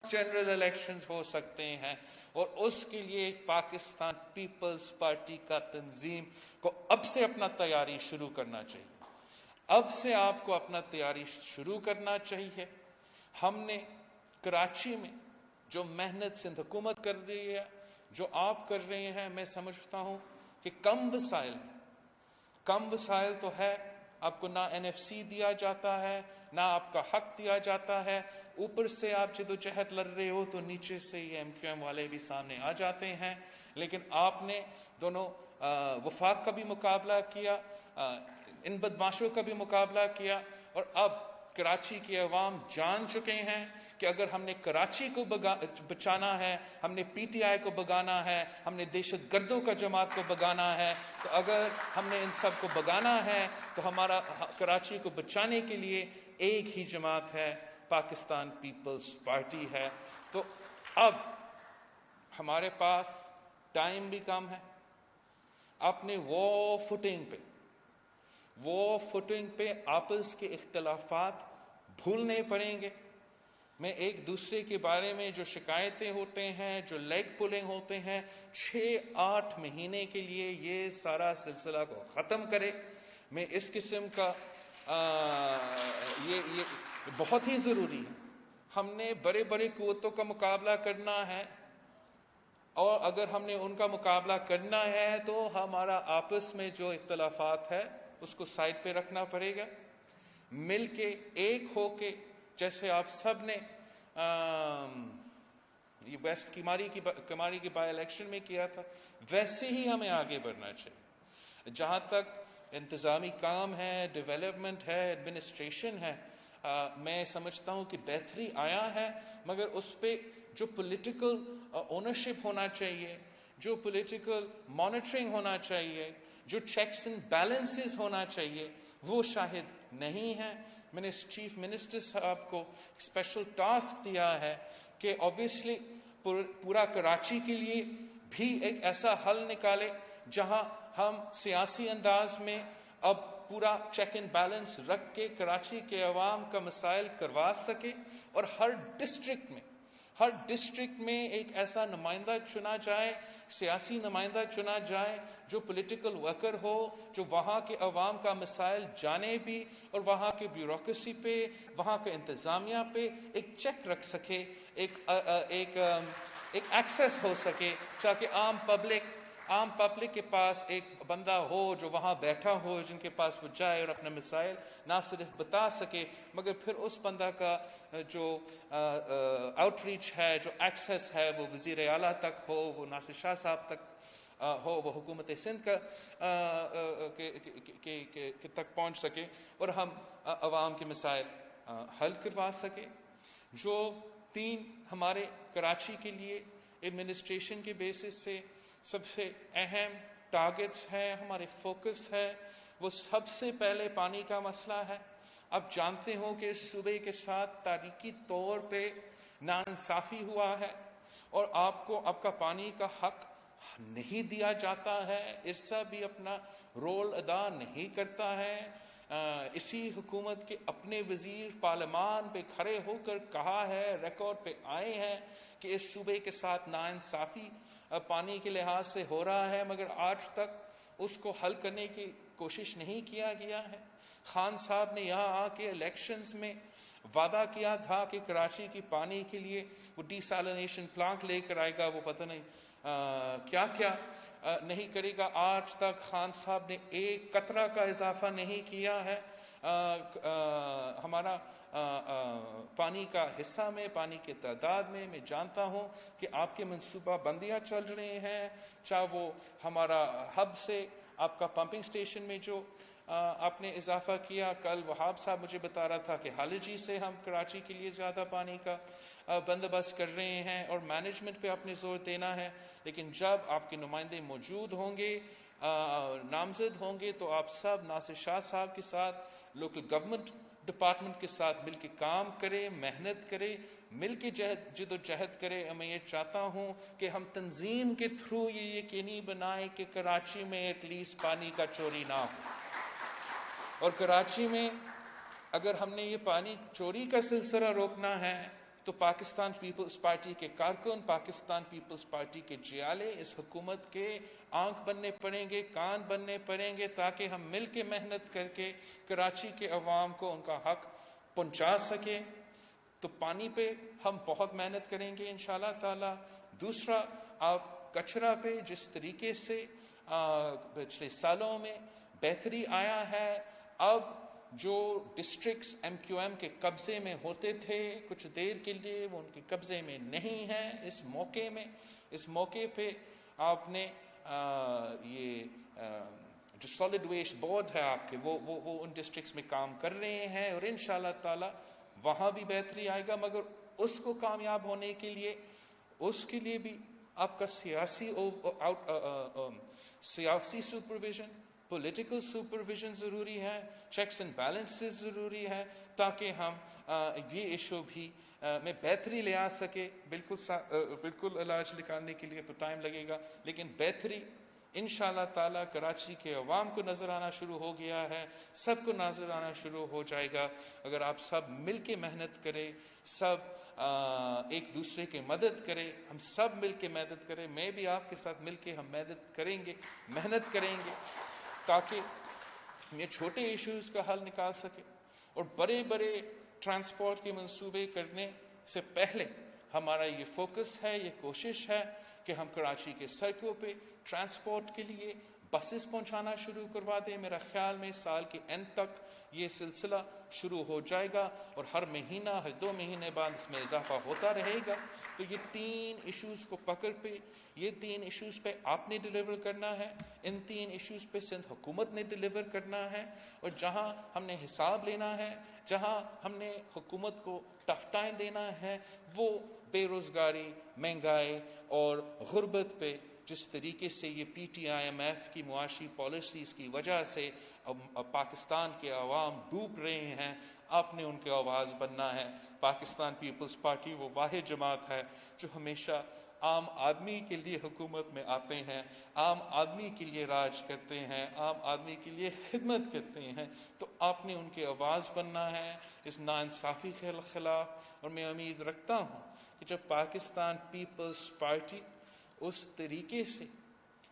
General elections ہو سکتے ہیں، اور اس کے لیے پاکستان پیپلز پارٹی کا تنظیم کو اب سے اپنا تیاری شروع کرنا چاہیے۔ اب سے آپ کو اپنا تیاری شروع کرنا چاہیے۔ ہم نے کراچی میں جو محنت سندھ حکومت کر رہی ہے، جو آپ کر رہے ہیں، میں سمجھتا ہوں کہ کم وسائل تو ہے، آپ کو نہ NFC دیا جاتا ہے، نہ آپ کا حق دیا جاتا ہے، اوپر سے آپ جدوجہد لڑ رہے ہو تو نیچے سے یہ MQM والے بھی سامنے آ جاتے ہیں۔ لیکن آپ نے دونوں وفاق کا بھی مقابلہ کیا، ان بدماشوں کا بھی مقابلہ کیا، اور اب کراچی کے عوام جان چکے ہیں کہ اگر ہم نے کراچی کو بچانا ہے، ہم نے PTI کو بگانا ہے، ہم نے دہشت گردوں کا جماعت کو بگانا ہے، تو اگر ہم نے ان سب کو بگانا ہے تو ہمارا کراچی کو بچانے کے لیے ایک ہی جماعت ہے، پاکستان پیپلز پارٹی ہے۔ تو اب ہمارے پاس ٹائم بھی کم ہے، اپنے وہ فوٹنگ پہ آپس کے اختلافات بھولنے پڑیں گے۔ میں ایک دوسرے کے بارے میں جو شکایتیں ہوتے ہیں، جو لیگ پولنگ ہوتے ہیں، 6-8 مہینے کے لیے یہ سارا سلسلہ کو ختم کرے۔ میں اس قسم کا یہ بہت ہی ضروری ہے۔ ہم نے بڑے قوتوں کا مقابلہ کرنا ہے، اور اگر ہم نے ان کا مقابلہ کرنا ہے تو ہمارا آپس میں جو اختلافات ہے اس کو سائڈ پہ رکھنا پڑے گا، مل کے ایک ہو کے، جیسے آپ سب نے یہ ویسٹ کماری کی بائی الیکشن میں کیا تھا، ویسے ہی ہمیں آگے بڑھنا چاہیے۔ جہاں تک انتظامی کام ہے، ڈیولپمنٹ ہے، ایڈمنسٹریشن ہے، میں سمجھتا ہوں کہ بہتری آیا ہے، مگر اس پہ جو پولیٹیکل اونرشپ ہونا چاہیے، جو پولیٹیکل مانیٹرنگ ہونا چاہیے، جو چیکس اینڈ بیلنسز ہونا چاہیے، وہ شاید نہیں ہے۔ میں نے چیف منسٹر صاحب کو اسپیشل ٹاسک دیا ہے کہ آبویسلی پورا کراچی کے لیے بھی ایک ایسا حل نکالے جہاں ہم سیاسی انداز میں اب پورا چیک اینڈ بیلنس رکھ کے کراچی کے عوام کا مسائل کروا سکے، اور ہر ڈسٹرکٹ میں ایک ایسا نمائندہ چنا جائے، سیاسی نمائندہ چنا جائے جو پولیٹیکل ورکر ہو، جو وہاں کے عوام کا مسائل جانے بھی، اور وہاں کے بیوروکریسی پہ، وہاں کے انتظامیہ پہ ایک چیک رکھ سکے، ایک ایکسیس ہو سکے، تاکہ عام پبلک کے پاس ایک بندہ ہو جو وہاں بیٹھا ہو، جن کے پاس وہ جائے اور اپنے مسائل نہ صرف بتا سکے، مگر پھر اس بندہ کا جو آؤٹ ریچ ہے، جو ایکسیس ہے، وہ وزیر اعلیٰ تک ہو، وہ ناصر شاہ صاحب تک ہو، وہ حکومت سندھ تک پہنچ سکے، اور ہم عوام کے مسائل حل کروا سکے۔ جو 3 ہمارے کراچی کے لیے ایڈمنسٹریشن کے بیسس سے سب سے اہم ٹارگٹس ہیں، ہمارے فوکس ہے، وہ سب سے پہلے پانی کا مسئلہ ہے۔ آپ جانتے ہو کہ اس صوبے کے ساتھ تاریخی طور پہ ناانصافی ہوا ہے، اور آپ کو آپ کا پانی کا حق نہیں دیا جاتا ہے، ارسا بھی اپنا رول ادا نہیں کرتا ہے۔ اسی حکومت کے اپنے وزیر پارلیمان پہ کھڑے ہو کر کہا ہے، ریکارڈ پہ آئے ہیں کہ اس صوبے کے ساتھ ناانصافی پانی کے لحاظ سے ہو رہا ہے، مگر آج تک اس کو حل کرنے کی کوشش نہیں کیا گیا ہے۔ خان صاحب نے یہاں آ کے الیکشنز میں وعدہ کیا تھا کہ کراچی کی پانی کے لیے وہ ڈی سیلینیشن پلانٹ لے کر آئے گا، وہ پتہ نہیں کیا نہیں کرے گا۔ آج تک خان صاحب نے ایک قطرہ کا اضافہ نہیں کیا ہے ہمارا پانی کا حصہ میں، پانی کے تعداد میں۔ میں جانتا ہوں کہ آپ کے منصوبہ بندیاں چل رہے ہیں، چاہے وہ ہمارا ہب سے آپ کا پمپنگ سٹیشن میں جو آپ نے اضافہ کیا، کل وہاب صاحب مجھے بتا رہا تھا کہ حالجی سے ہم کراچی کے لیے زیادہ پانی کا بندوبست کر رہے ہیں، اور مینجمنٹ پہ آپ نے زور دینا ہے۔ لیکن جب آپ کے نمائندے موجود ہوں گے، نامزد ہوں گے، تو آپ سب ناصر شاہ صاحب کے ساتھ، لوکل گورنمنٹ ڈپارٹمنٹ کے ساتھ مل کے کام کرے، محنت کرے، مل کے جد و جہد کرے۔ میں یہ چاہتا ہوں کہ ہم تنظیم کے تھرو یہ یقینی بنائیں کہ کراچی میں ایٹ لیسٹ پانی کا چوری نہ ہو، اور کراچی میں اگر ہم نے یہ پانی چوری کا سلسلہ روکنا ہے تو پاکستان پیپلز پارٹی کے کارکن، پاکستان پیپلز پارٹی کے جیالے اس حکومت کے آنکھ بننے پڑیں گے، کان بننے پڑیں گے، تاکہ ہم مل کے محنت کر کے کراچی کے عوام کو ان کا حق پہنچا سکیں۔ تو پانی پہ ہم بہت محنت کریں گے انشاءاللہ تعالی۔ دوسرا، آپ کچرا پہ جس طریقے سے پچھلے سالوں میں بہتری آیا ہے، اب جو ڈسٹرکٹس ایم کیو ایم کے قبضے میں ہوتے تھے کچھ دیر کے لیے، وہ ان کے قبضے میں نہیں ہیں۔ اس موقع پہ آپ نے یہ جو سالڈ ویسٹ بورڈ ہے آپ کے، وہ ان ڈسٹرکٹس میں کام کر رہے ہیں، اور انشاءاللہ تعالی وہاں بھی بہتری آئے گا۔ مگر اس کو کامیاب ہونے کے لیے، اس کے لیے بھی آپ کا سیاسی سپرویژن، پولیٹیکل سپرویژن ضروری ہے، چیکس اینڈ بیلنسز ضروری ہے، تاکہ ہم یہ ایشو بھی میں بہتری لے آ سکے۔ بالکل علاج نکالنے کے لیے تو ٹائم لگے گا، لیکن بہتری انشاءاللہ تعالی کراچی کے عوام کو نظر آنا شروع ہو گیا ہے، سب کو نظر آنا شروع ہو جائے گا اگر آپ سب مل کے محنت کریں، سب ایک دوسرے کی مدد کریں، ہم سب مل کے مدد کریں۔ میں بھی آپ کے ساتھ مل کے ہم محنت کریں گے تاکہ یہ چھوٹے ایشوز کا حل نکال سکے، اور بڑے ٹرانسپورٹ کے منصوبے کرنے سے پہلے ہمارا یہ فوکس ہے، یہ کوشش ہے کہ ہم کراچی کے سڑکوں پہ ٹرانسپورٹ کے لیے بسز پہنچانا شروع کروا دیں۔ میرا خیال میں سال کے اینڈ تک یہ سلسلہ شروع ہو جائے گا، اور ہر مہینہ، ہر 2 مہینے بعد اس میں اضافہ ہوتا رہے گا۔ تو یہ 3 ایشوز کو پکڑ پہ، یہ 3 ایشوز پہ آپ نے ڈیلیور کرنا ہے، ان 3 ایشوز پہ سندھ حکومت نے ڈیلیور کرنا ہے، اور جہاں ہم نے حساب لینا ہے، جہاں ہم نے حکومت کو ٹف ٹائم دینا ہے، وہ بے روزگاری، مہنگائی اور غربت پہ جس طریقے سے یہ پی ٹی آئی ایم ایف کی معاشی پالیسیز کی وجہ سے پاکستان کے عوام ڈوب رہے ہیں، آپ نے ان کے آواز بننا ہے۔ پاکستان پیپلز پارٹی وہ واحد جماعت ہے جو ہمیشہ عام آدمی کے لیے حکومت میں آتے ہیں، عام آدمی کے لیے راج کرتے ہیں، عام آدمی کے لیے خدمت کرتے ہیں۔ تو آپ نے ان کی آواز بننا ہے اس ناانصافی کے خلاف، اور میں امید رکھتا ہوں کہ جب پاکستان پیپلز پارٹی اس طریقے سے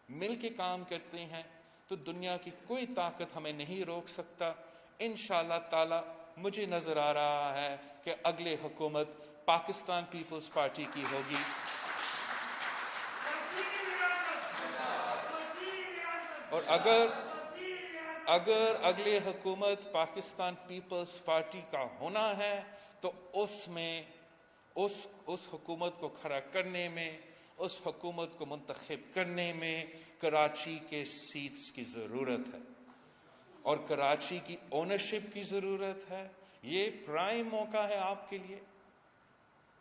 مل کے کام کرتے ہیں تو دنیا کی کوئی طاقت ہمیں نہیں روک سکتا۔ انشاءاللہ تعالی مجھے نظر آ رہا ہے کہ اگلے حکومت پاکستان پیپلز پارٹی کی ہوگی، اور اگر اگلے حکومت پاکستان پیپلز پارٹی کا ہونا ہے تو اس میں اس حکومت کو کھڑا کرنے میں، اس حکومت کو منتخب کرنے میں کراچی کے سیٹس کی ضرورت ہے، اور کراچی کی اونرشپ کی ضرورت ہے۔ یہ پرائم موقع ہے آپ کے لیے،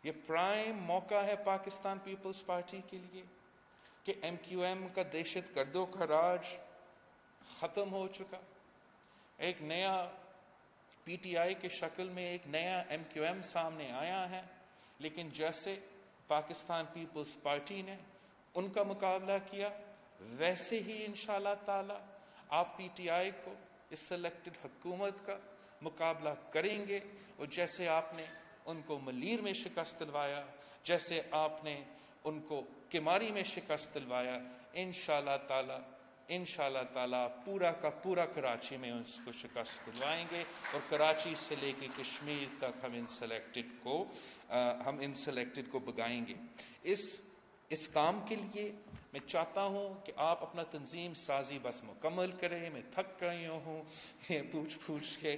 یہ پرائم موقع ہے پاکستان پیپلز پارٹی کے لیے کہ ایم کیو ایم کا دہشت گردوں کا راج ختم ہو چکا، ایک نیا پی ٹی آئی کے شکل میں ایک نیا ایم کیو ایم سامنے آیا ہے، لیکن جیسے پاکستان پیپلز پارٹی نے ان کا مقابلہ کیا، ویسے ہی انشاءاللہ تعالی آپ پی ٹی آئی کو، اس سلیکٹڈ حکومت کا مقابلہ کریں گے، اور جیسے آپ نے ان کو ملیر میں شکست دلوایا، جیسے آپ نے ان کو کماری میں شکست دلوایا، انشاءاللہ تعالی پورا کا پورا کراچی میں اس کو شکست دلوائیں گے، اور کراچی سے لے کے کشمیر تک ہم ان سلیکٹڈ کو بگائیں گے۔ اس کام کے لیے میں چاہتا ہوں کہ آپ اپنا تنظیم سازی بس مکمل کریں۔ میں تھک گئی ہوں یہ پوچھ کے،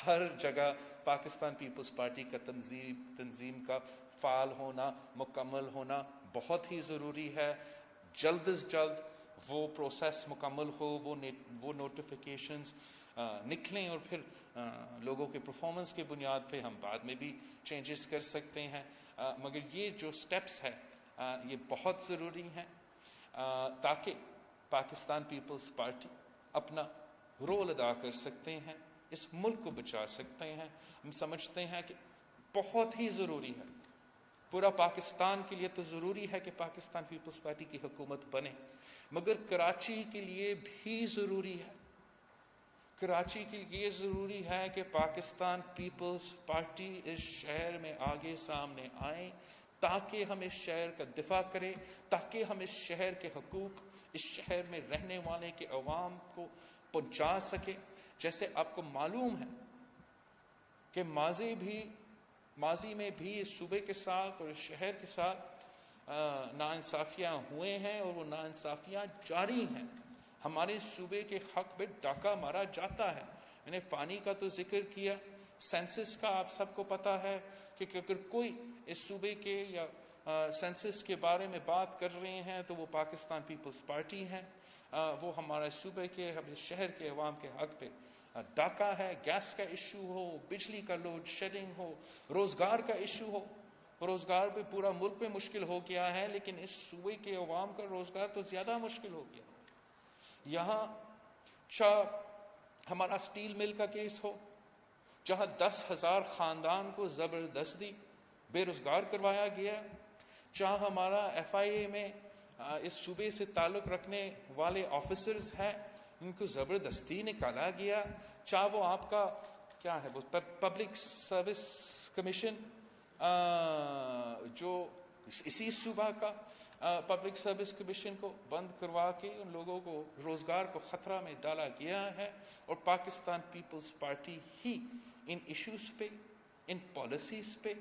ہر جگہ پاکستان پیپلز پارٹی کا تنظیم کا فعال ہونا، مکمل ہونا بہت ہی ضروری ہے۔ جلد از جلد وہ پروسیس مکمل ہو، وہ نوٹیفیکیشنز نکلیں، اور پھر لوگوں کے پرفارمنس کے بنیاد پہ ہم بعد میں بھی چینجز کر سکتے ہیں، مگر یہ جو سٹیپس ہیں یہ بہت ضروری ہیں تاکہ پاکستان پیپلز پارٹی اپنا رول ادا کر سکتے ہیں، اس ملک کو بچا سکتے ہیں۔ ہم سمجھتے ہیں کہ بہت ہی ضروری ہے، پورا پاکستان کے لیے تو ضروری ہے کہ پاکستان پیپلز پارٹی کی حکومت بنے، مگر کراچی کے لیے بھی ضروری ہے کراچی کے لیے ضروری ہے کہ پاکستان پیپلز پارٹی اس شہر میں آگے سامنے آئے تاکہ ہم اس شہر کا دفاع کریں، تاکہ ہم اس شہر کے حقوق اس شہر میں رہنے والے کے عوام کو پہنچا سکیں۔ جیسے آپ کو معلوم ہے کہ ماضی میں بھی اس صوبے کے ساتھ اور اس شہر کے ساتھ ناانصافیاں ہوئے ہیں اور وہ ناانصافیاں جاری ہیں۔ ہمارے صوبے کے حق میں ڈاکہ مارا جاتا ہے۔ میں نے پانی کا تو ذکر کیا، سینسس کا آپ سب کو پتہ ہے کہ اگر کوئی اس صوبے کے یا سینسس کے بارے میں بات کر رہے ہیں تو وہ پاکستان پیپلز پارٹی ہے۔ وہ ہمارے صوبے کے شہر کے عوام کے حق پہ ڈاکہ ہے۔ گیس کا ایشو ہو، بجلی کا لوڈ شیڈنگ ہو، روزگار کا ایشو ہو، روزگار پہ پورا ملک پہ مشکل ہو گیا ہے، لیکن اس صوبے کے عوام کا روزگار تو زیادہ مشکل ہو گیا۔ یہاں ہمارا سٹیل مل کا کیس ہو، جہاں 10,000 خاندان کو زبردستی بے روزگار کروایا گیا، چاہے ہمارا ایف آئی اے میں اس صوبے سے تعلق رکھنے والے آفیسرز ہیں ان کو زبردستی نکالا گیا، چاہے وہ آپ کا کیا ہے وہ پبلک سروس کمیشن جو اسی صوبہ کا پبلک سروس کمیشن کو بند کروا کے ان لوگوں کو روزگار کو خطرہ میں ڈالا گیا ہے۔ اور پاکستان پیپلز پارٹی ہی ان ایشوز پہ، ان پالیسیز پہ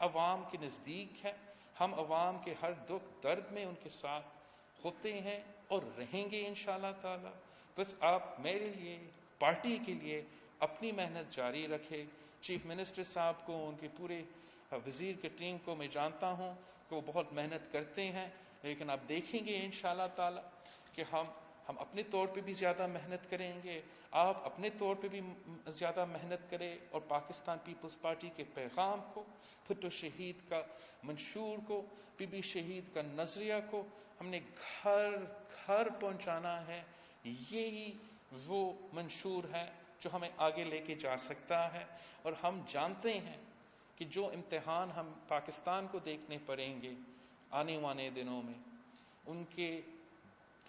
عوام کے نزدیک ہے۔ ہم عوام کے ہر دکھ درد میں ان کے ساتھ ہوتے ہیں اور رہیں گے انشاءاللہ تعالی۔ بس آپ میرے لیے، پارٹی کے لیے اپنی محنت جاری رکھے۔ چیف منسٹر صاحب کو، ان کے پورے وزیر کی ٹیم کو میں جانتا ہوں کہ وہ بہت محنت کرتے ہیں، لیکن آپ دیکھیں گے انشاءاللہ تعالی کہ ہم اپنے طور پہ بھی زیادہ محنت کریں گے، آپ اپنے طور پہ بھی زیادہ محنت کریں، اور پاکستان پیپلز پارٹی کے پیغام کو، بھٹو شہید کا منشور کو، بی بی شہید کا نظریہ کو ہم نے گھر گھر پہنچانا ہے۔ یہی وہ منشور ہے جو ہمیں آگے لے کے جا سکتا ہے۔ اور ہم جانتے ہیں کہ جو امتحان ہم پاکستان کو دیکھنے پڑیں گے آنے والے دنوں میں، ان کے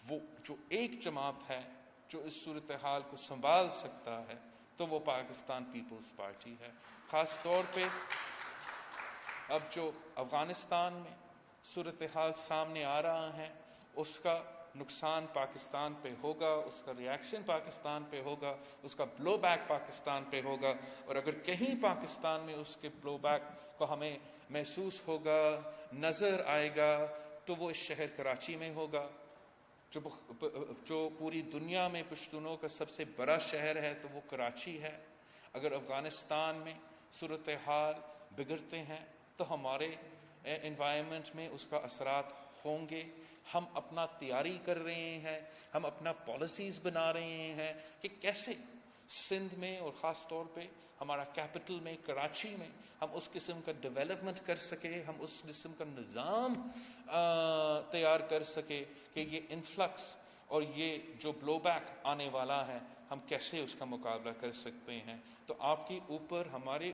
وہ جو ایک جماعت ہے جو اس صورتحال کو سنبھال سکتا ہے تو وہ پاکستان پیپلز پارٹی ہے۔ خاص طور پہ اب جو افغانستان میں صورتحال سامنے آ رہا ہے، اس کا نقصان پاکستان پہ ہوگا، اس کا ریاکشن پاکستان پہ ہوگا، اس کا بلو بیک پاکستان پہ ہوگا، اور اگر کہیں پاکستان میں اس کے بلو بیک کو ہمیں محسوس ہوگا، نظر آئے گا، تو وہ اس شہر کراچی میں ہوگا، جو پوری دنیا میں پشتونوں کا سب سے بڑا شہر ہے، تو وہ کراچی ہے۔ اگر افغانستان میں صورتحال بگڑتے ہیں تو ہمارے انوائرمنٹ میں اس کا اثرات ہوں گے۔ ہم اپنا تیاری کر رہے ہیں، ہم اپنا پالیسیز بنا رہے ہیں کہ کیسے سندھ میں اور خاص طور پہ ہمارا کیپٹل میں کراچی میں ہم اس قسم کا ڈیولپمنٹ کر سکے، ہم اس قسم کا نظام تیار کر سکے کہ یہ انفلکس اور یہ جو بلو بیک آنے والا ہے ہم کیسے اس کا مقابلہ کر سکتے ہیں۔ تو آپ کے اوپر، ہمارے